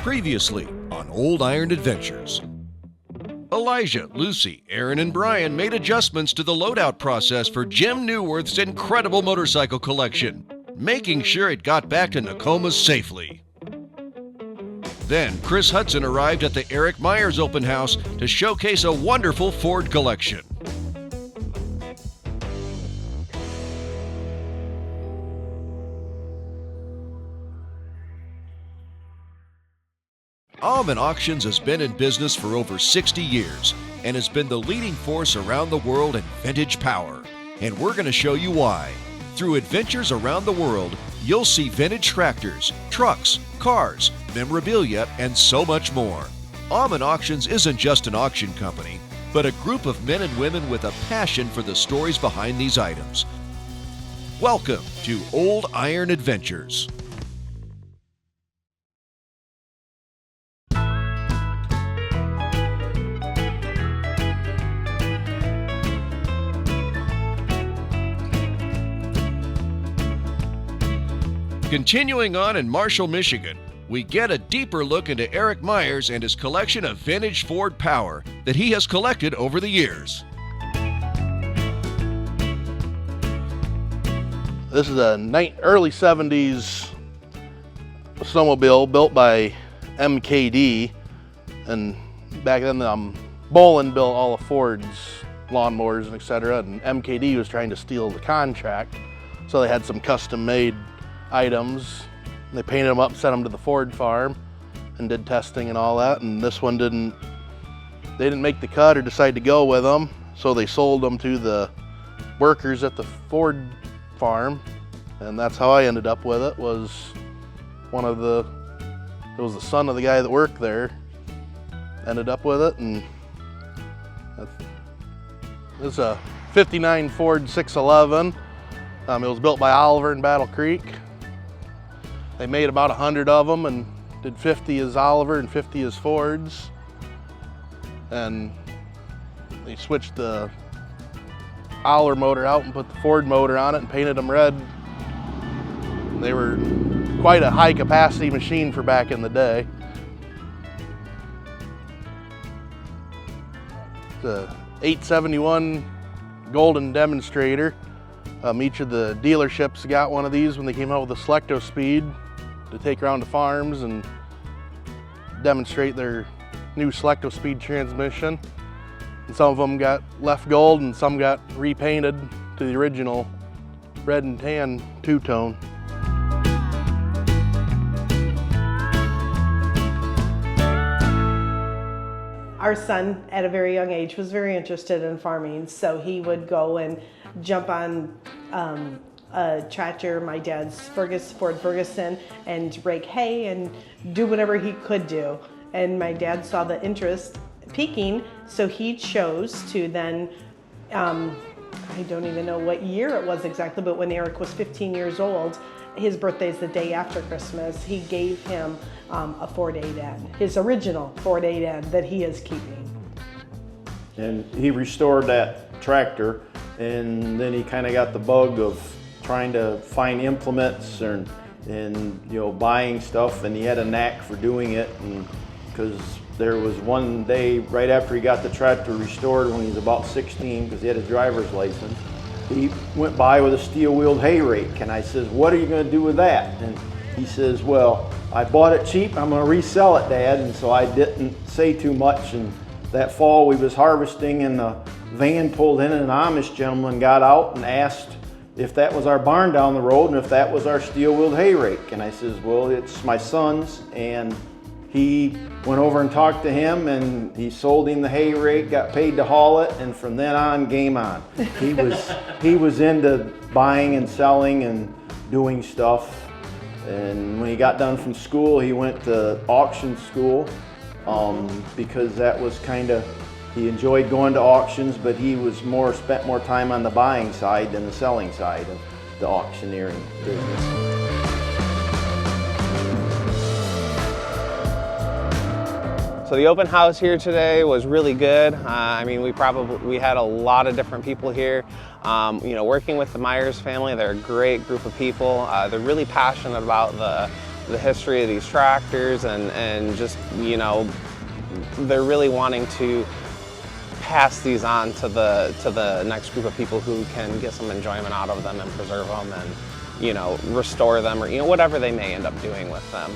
Previously on Old Iron Adventures. Elijah, Lucy, Aaron, and Brian made adjustments to the loadout process for Jim Newworth's incredible motorcycle collection, making sure it got back to Nokomis safely. Then Chris Hudson arrived at the Eric Myers open house to showcase a wonderful Ford collection. Aumann Auctions has been in business for over 60 years and has been the leading force around the world in vintage power. And we're going to show you why. Through adventures around the world, you'll see vintage tractors, trucks, cars, memorabilia, and so much more. Aumann Auctions isn't just an auction company, but a group of men and women with a passion for the stories behind these items. Welcome to Old Iron Adventures. Continuing on in Marshall, Michigan, we get a deeper look into Eric Myers and his collection of vintage Ford power that he has collected over the years. This is a early 70s snowmobile built by MKD, and back then Bolin built all of Ford's lawnmowers and etc., and MKD was trying to steal the contract, so they had some custom made items. They painted them up, sent them to the Ford farm and did testing and all that, and this one they didn't make the cut or decide to go with them, so they sold them to the workers at the Ford farm, and that's how I ended up with it. It was the son of the guy that worked there ended up with it, and it's a 59 Ford 611. It was built by Oliver in Battle Creek. They made about 100 of them and did 50 as Oliver and 50 as Fords. And they switched the Oliver motor out and put the Ford motor on it and painted them red. They were quite a high capacity machine for back in the day. It's a 871 Golden Demonstrator. Each of the dealerships got one of these when they came out with a Selecto Speed to take around to farms and demonstrate their new Selecto Speed transmission. And some of them got left gold and some got repainted to the original red and tan two-tone. Our son, at a very young age, was very interested in farming, so he would go and jump on a tractor, my dad's Ford Ferguson, and rake hay and do whatever he could do. And my dad saw the interest peaking, so he chose to then, I don't even know what year it was exactly, but when Eric was 15 years old, his birthday's the day after Christmas, he gave him a Ford 8N, his original Ford 8N that he is keeping. And he restored that tractor, and then he kind of got the bug of trying to find implements and you know, buying stuff, and he had a knack for doing it. And because there was one day right after he got the tractor restored when he was about 16, because he had his driver's license, he went by with a steel-wheeled hay rake, and I says, "What are you going to do with that?" And he says, "Well, I bought it cheap, I'm going to resell it, Dad." And so I didn't say too much. And that fall we was harvesting, and the van pulled in, and an Amish gentleman got out and asked if that was our barn down the road and if that was our steel-wheeled hay rake. And I says, "Well, it's my son's." And he went over and talked to him, and he sold him the hay rake, got paid to haul it, and from then on, game on. He was into buying and selling and doing stuff. And when he got done from school, he went to auction school, because that was he enjoyed going to auctions, but he was spent more time on the buying side than the selling side of the auctioneering business. So the open house here today was really good. I mean, we had a lot of different people here. You know, working with the Myers family, they're a great group of people. They're really passionate about the the history of these tractors, and just, you know, they're really wanting to pass these on to the next group of people who can get some enjoyment out of them and preserve them and, you know, restore them, or, you know, whatever they may end up doing with them.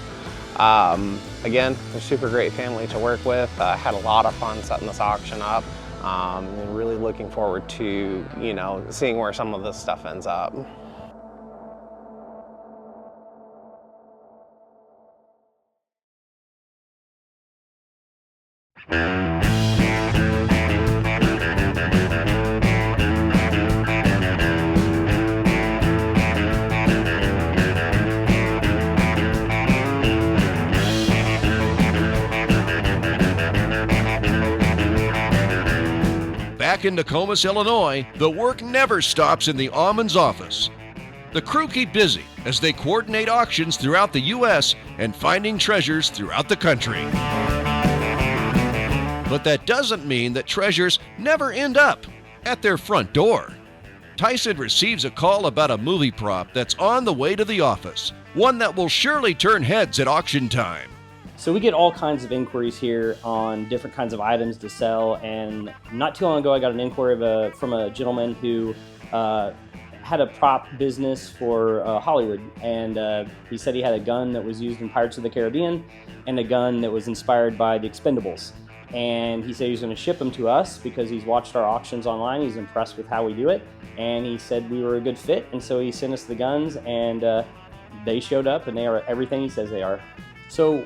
Again, they're a super great family to work with. Had a lot of fun setting this auction up. And really looking forward to, you know, seeing where some of this stuff ends up. Back in Nokomis, Illinois, the work never stops in the Aumann's office. The crew keep busy as they coordinate auctions throughout the U.S. and finding treasures throughout the country. But that doesn't mean that treasures never end up at their front door. Tyson receives a call about a movie prop that's on the way to the office, one that will surely turn heads at auction time. So we get all kinds of inquiries here on different kinds of items to sell, and not too long ago I got an inquiry from a gentleman who had a prop business for Hollywood, and he said he had a gun that was used in Pirates of the Caribbean and a gun that was inspired by the Expendables. And he said he was going to ship them to us because he's watched our auctions online, he's impressed with how we do it, and he said we were a good fit, and so he sent us the guns, and they showed up, and they are everything he says they are. So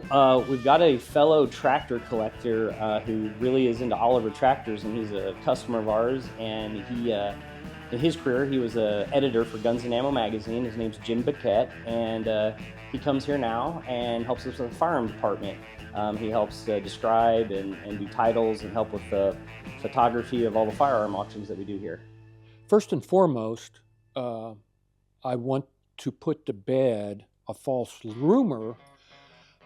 we've got a fellow tractor collector who really is into Oliver tractors, and he's a customer of ours, and he, in his career, he was an editor for Guns & Ammo magazine. His name's Jim Baquette, and he comes here now and helps us with the firearm department. He helps describe and do titles and help with the photography of all the firearm auctions that we do here. First and foremost, I want to put to bed a false rumor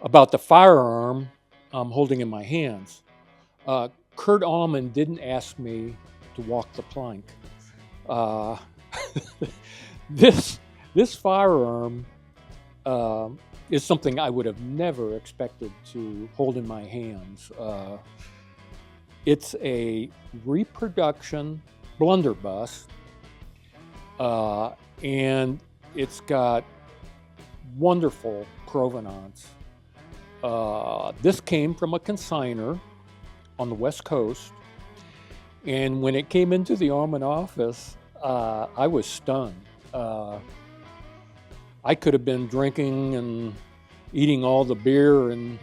about the firearm I'm holding in my hands. Kurt Aumann didn't ask me to walk the plank. This firearm is something I would have never expected to hold in my hands. It's a reproduction blunderbuss, and it's got wonderful provenance. This came from a consignor on the West Coast, and when it came into the Aumann office, I was stunned. I could have been drinking and eating all the beer and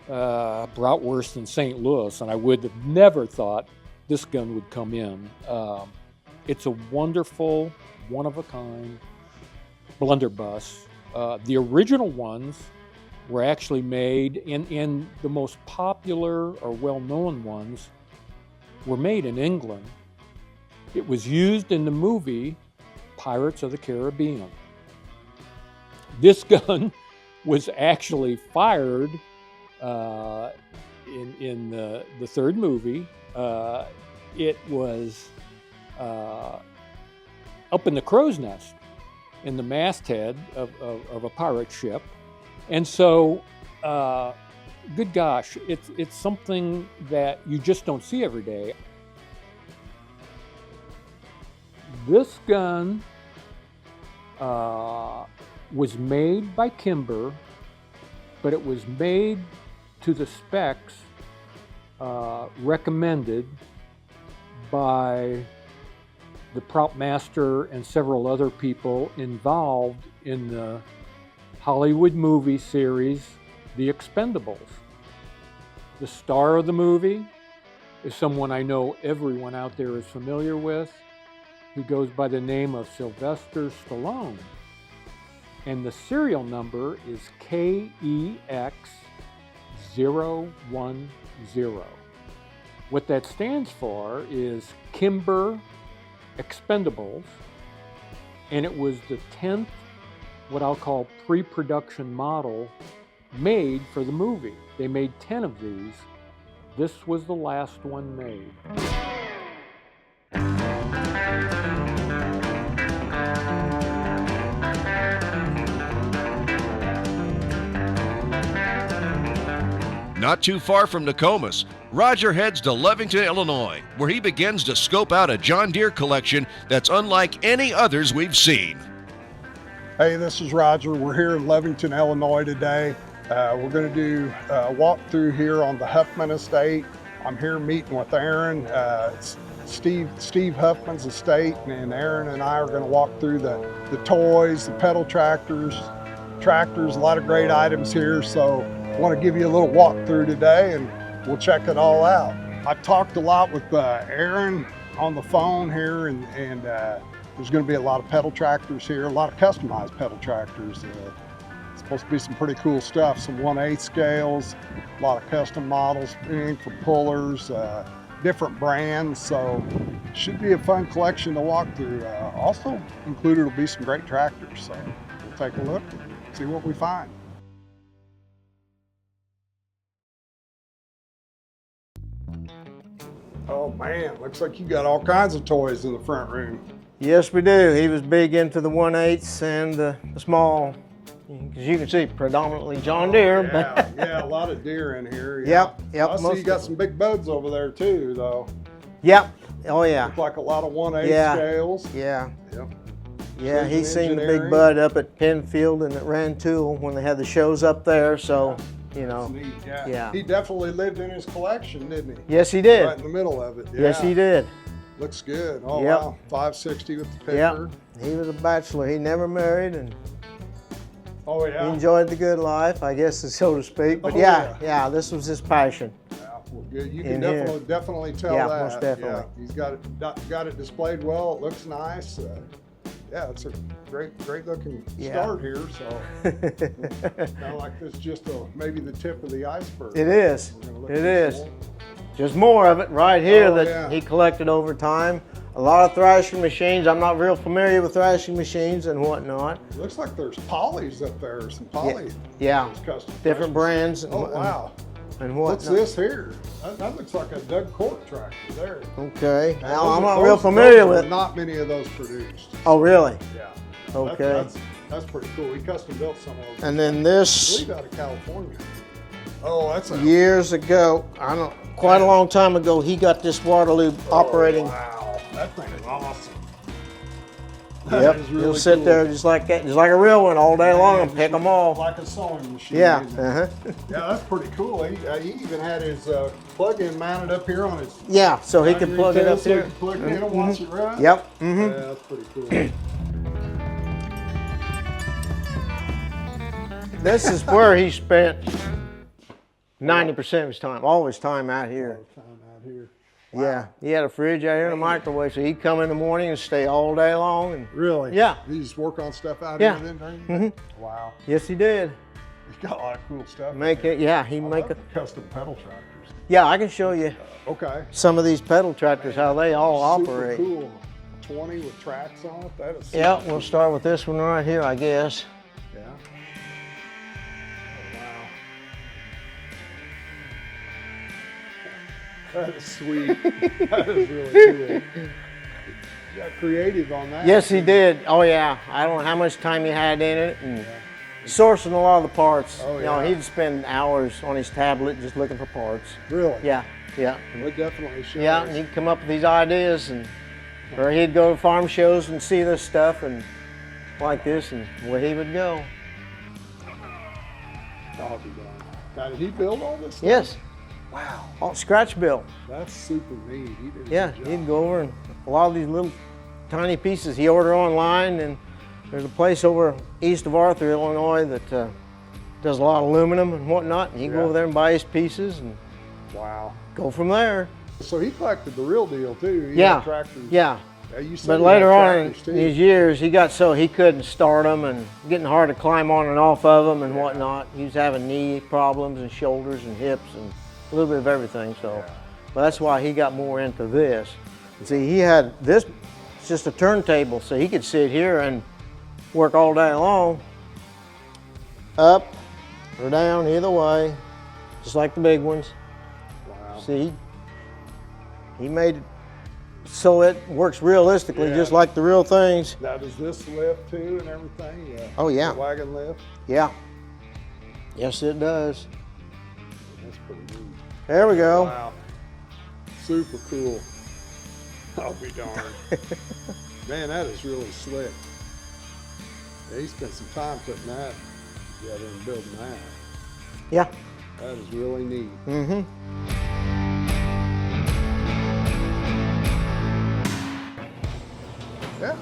bratwurst in St. Louis, and I would have never thought this gun would come in. It's a wonderful, one-of-a-kind blunderbuss. The original ones were actually made, and the most popular or well-known ones were made in England. It was used in the movie Pirates of the Caribbean. This gun was actually fired in the third movie. It was up in the crow's nest in the masthead of a pirate ship. And so, good gosh, it's something that you just don't see every day. This gun was made by Kimber, but it was made to the specs recommended by the prop master and several other people involved in the Hollywood movie series, The Expendables. The star of the movie is someone I know everyone out there is familiar with. He goes by the name of Sylvester Stallone. And the serial number is KEX010. What that stands for is Kimber Expendables, and it was the 10th, what I'll call pre-production model made for the movie. They made 10 of these. This was the last one made. Not too far from Nokomis, Roger heads to Levington, Illinois, where he begins to scope out a John Deere collection that's unlike any others we've seen. Hey, this is Roger. We're here in Levington, Illinois today. We're going to do a walkthrough here on the Huffman estate. I'm here meeting with Aaron. It's Steve Huffman's estate, and Aaron and I are going to walk through the toys, the pedal tractors, a lot of great items here. So I want to give you a little walkthrough today, and we'll check it all out. I've talked a lot with Aaron on the phone here, and there's going to be a lot of pedal tractors here, a lot of customized pedal tractors. It's supposed to be some pretty cool stuff, some 1/8 scales, a lot of custom models for pullers, different brands, so should be a fun collection to walk through. Also included will be some great tractors, so we'll take a look and see what we find. Oh man, looks like you got all kinds of toys in the front room. Yes, we do. He was big into the 1/8 and the small, because you can see predominantly John Deere. Yeah, a lot of deer in here. Yeah. Yep. I see you got some big buds over there too, though. Yep. Oh yeah. Look like a lot of 1/8 scales. Yeah. Yep. Yeah, he's seen the big bud up at Penfield and at Rantoul when they had the shows up there. So, you know. That's neat. Yeah. He definitely lived in his collection, didn't he? Yes, he did. Right in the middle of it. Yeah. Yes, he did. Looks good. Oh Yep. wow, 560 with the picker. Yep. He was a bachelor. He never married, and Oh he yeah. enjoyed the good life, I guess, so to speak. But Oh, yeah, this was his passion. Yeah, well, good. You can In here. definitely tell Yeah, that. most definitely. Yeah, he's got it displayed well. It looks nice. Yeah, it's a great looking Yeah. start here. So kind of like this, just maybe the tip of the iceberg. It is. We're gonna look It at this is. more. Just more of it right here Oh, that yeah. he collected over time. A lot of thrashing machines. I'm not real familiar with thrashing machines and whatnot. Looks like there's polys up there. Some poly. Yeah, There's custom different brands and, Oh wow. and What's whatnot. this here? That looks like a Doug Cork tractor there. Okay. Now, Now, I'm those not are- real those- familiar those are with. Not many of those produced. Oh, really? Yeah. Okay. That's pretty cool. He custom built some of those. And then I this, believe out of California. Oh, that's a years ago, I don't, quite a long time ago, he got this Waterloo operating. Wow, that thing is awesome. Yep. That is really He'll sit cool. there just like that, just like a real one all day long and pick them off. Like a sewing machine. Yeah. isn't it? Uh-huh. Yeah, that's pretty cool. He even had his plug-in mounted up here on his. Yeah. So he could plug it up so he here. could plug it in and watch it run. Yep. Yeah, that's pretty cool. This is where he spent 90% of his time, all his time out here. Time out here. Yeah, he had a fridge out here and a microwave, so he'd come in the morning and stay all day long. And Really? Yeah. You just work on stuff out Yeah. here then during the day? Wow. yes, he did. He's got a lot of cool stuff. Make it, yeah, he make it. Custom pedal tractors. Yeah, I can show you Okay. some of these pedal tractors, how they all Super operate. cool. 20 with tracks on it. That is super Yeah, cool. we'll start with this one right here, I guess. Yeah. Oh, wow. That is sweet. That is really cool. You got creative on that. Yes, he did. Oh yeah, I don't know how much time he had in it and sourcing a lot of the parts. Oh, You know, yeah. he'd spend hours on his tablet just looking for parts. Really? Yeah, yeah. It definitely shows. Yeah, and he'd come up with these ideas, and or he'd go to farm shows and see this stuff and like this, and where he would go. I'll be darned. Now, did he build all this stuff? Yes, Wow. all scratch built. That's super neat. He did a Yeah, good he'd job. go over and a lot of these little tiny pieces he ordered online, and there's a place over east of Arthur, Illinois that does a lot of aluminum and whatnot, and he'd go Yeah. over there and buy his pieces and Wow. go from there. So he collected the real deal too. He Yeah, had tractors. yeah. You said But he had later on in tractors, too. these years, he got so he couldn't start them and getting hard to climb on and off of them and whatnot. He was having knee problems and shoulders and hips and a little bit of everything. So, but that's why he got more into this. And see, he had this. It's just a turntable, so he could sit here and work all day long, up or down, either way, just like the big ones. Wow. See, he made it so it works realistically, Yeah. just like the real things. Now does this lift too and everything? Yeah. Oh, yeah. The wagon lift. Yeah. Yes, it does. That's pretty neat. There we go. Wow. Super cool. I'll be darned. Man, that is really slick. Yeah, he spent some time putting that together and building that. Yeah. That is really neat. Mm-hmm. Yeah.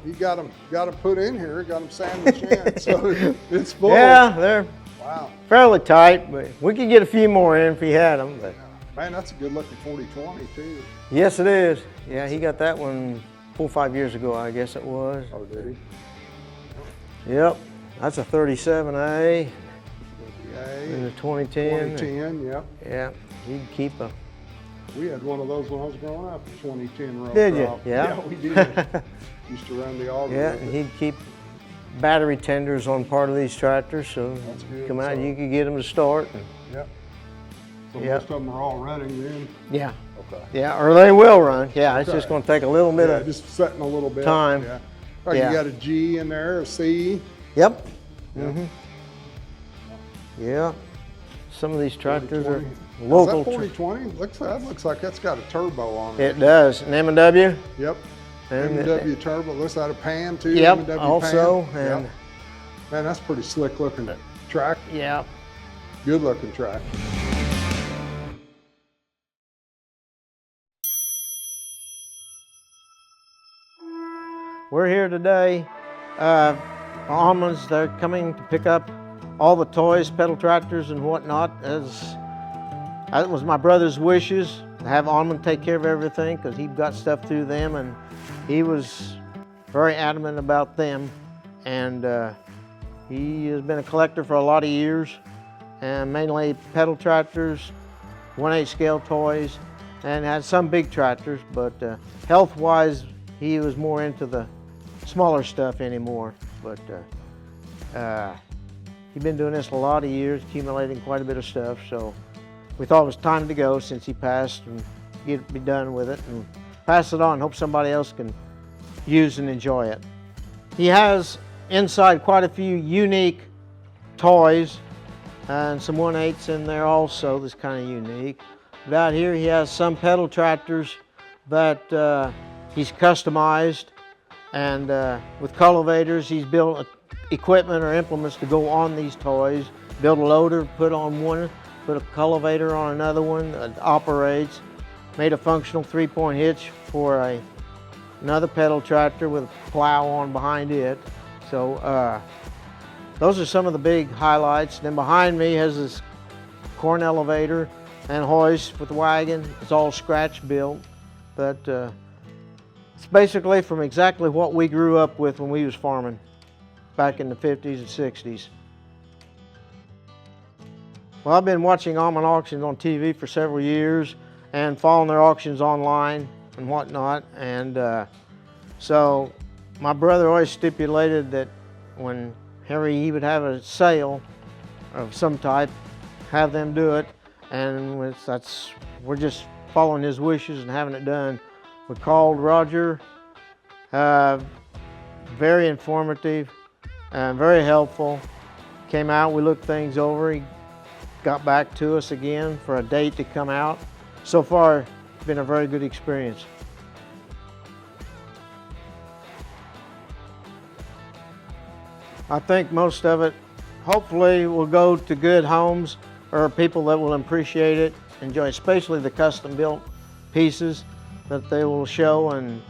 You got them put in here, got them sandwiched in, so it's full. Yeah, they're Wow. fairly tight, but we could get a few more in if he had them. But Man, that's a good looking 4020 too. yes, it is. Yeah, he got that one 4 or 5 years ago, I guess it was. Oh, did he? Yep, that's a 37A. In Yeah. a 2010. 2010, yep. Yeah, he'd keep a. We had one of those when I was growing up, a 2010 row Did you? crop. Yeah. Yeah, we did. Used to run the auger Yeah, with and it. he'd keep battery tenders on part of these tractors, so That's good. come out, So- you could get them to start. And, Yep. So Yep. most of them are all running then? yeah, Okay. yeah, or they will run. Yeah, it's just Okay. going to take a little bit Yeah, of. just setting a little bit. time. Yeah. Oh, Yeah. You got a G in there, a C. Yep. Yeah. Mm-hmm. Yeah. Some of these tractors are 4020. local. Is that 4020? That looks like that's got a turbo on it. It does. An M&W. Yep. And M&W turbo. Looks like a pan too. Yep. M&W Also, pan. and Yep. Man, that's pretty slick looking track. yeah. Good looking track. We're here today. Aumann's, they're coming to pick up all the toys, pedal tractors and whatnot. That was my brother's wishes, to have Aumann take care of everything because he got stuff through them and he was very adamant about them. And he has been a collector for a lot of years and mainly pedal tractors, 1/8 scale toys, and had some big tractors, but health-wise, he was more into the smaller stuff anymore. But he's been doing this a lot of years, accumulating quite a bit of stuff. So we thought it was time to go since he passed and be done with it and pass it on. Hope somebody else can use and enjoy it. He has inside quite a few unique toys and some 1/8s in there also that's kind of unique. But out here he has some pedal tractors that he's customized, and with cultivators he's built equipment or implements to go on these toys. Built a loader, put on one, put a cultivator on another one that operates. Made a functional 3-point hitch for another pedal tractor with a plow on behind it. So those are some of the big highlights. Then behind me has this corn elevator and hoist with the wagon. It's all scratch built, but it's basically from exactly what we grew up with when we was farming back in the 50s and 60s. Well, I've been watching Aumann Auctions on TV for several years and following their auctions online and whatnot. And so my brother always stipulated that when he would have a sale of some type, have them do it. And we're just following his wishes and having it done. We called Roger, very informative and very helpful. Came out, we looked things over. He got back to us again for a date to come out. So far, it's been a very good experience. I think most of it hopefully will go to good homes or people that will appreciate it, enjoy, especially the custom built pieces that they will show and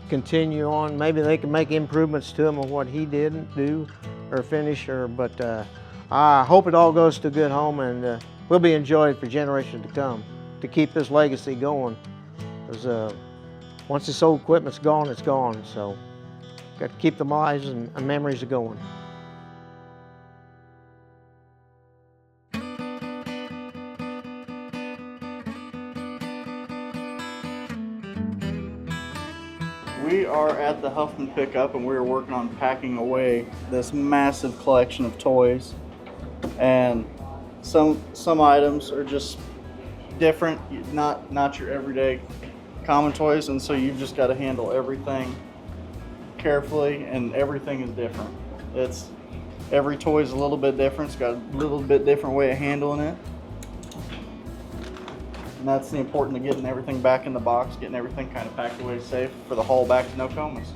continue on. Maybe they can make improvements to them of what he didn't do or finish, but I hope it all goes to a good home and will be enjoyed for generations to come to keep this legacy going. Because once this old equipment's gone, it's gone. So got to keep the lives and memories going. We are at the Huffman pickup and we're working on packing away this massive collection of toys. And some items are just different, not your everyday common toys, and so you've just got to handle everything carefully, and everything is different. Every toy is a little bit different. It's got a little bit different way of handling it. And that's the important of getting everything back in the box, getting everything kind of packed away safe for the haul back to Nokomis.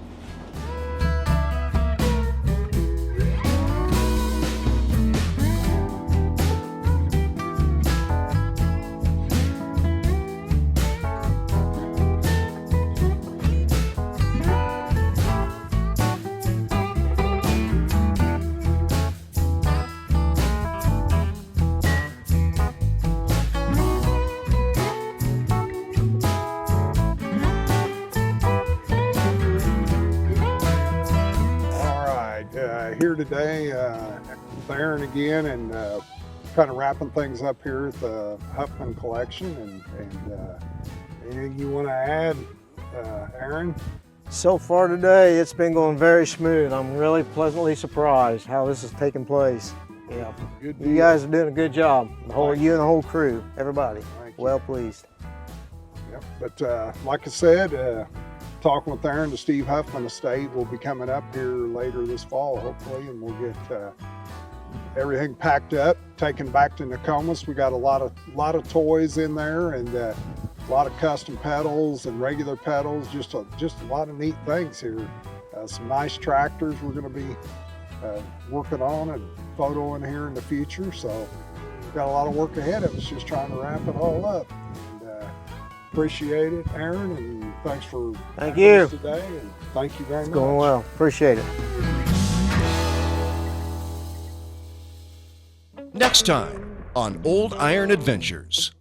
Here today with Aaron again, and kind of wrapping things up here at the Huffman collection. And anything you want to add, Aaron? So far today, it's been going very smooth. I'm really pleasantly surprised how this is taking place. Yeah, you guys are doing a good job. You and the whole crew, everybody, well pleased. Yep. But like I said, talking with Aaron, the Steve Huffman estate will be coming up here later this fall, hopefully, and we'll get everything packed up, taken back to Nokomis. We got a lot of toys in there, and a lot of custom pedals and regular pedals. Just a lot of neat things here. Some nice tractors we're going to be working on and photoing here in the future. So we've got a lot of work ahead of us, just trying to wrap it all up. Appreciate it, Aaron, and thanks for having us today, and thank you very much. It's going well. Appreciate it. Next time on Old Iron Adventures.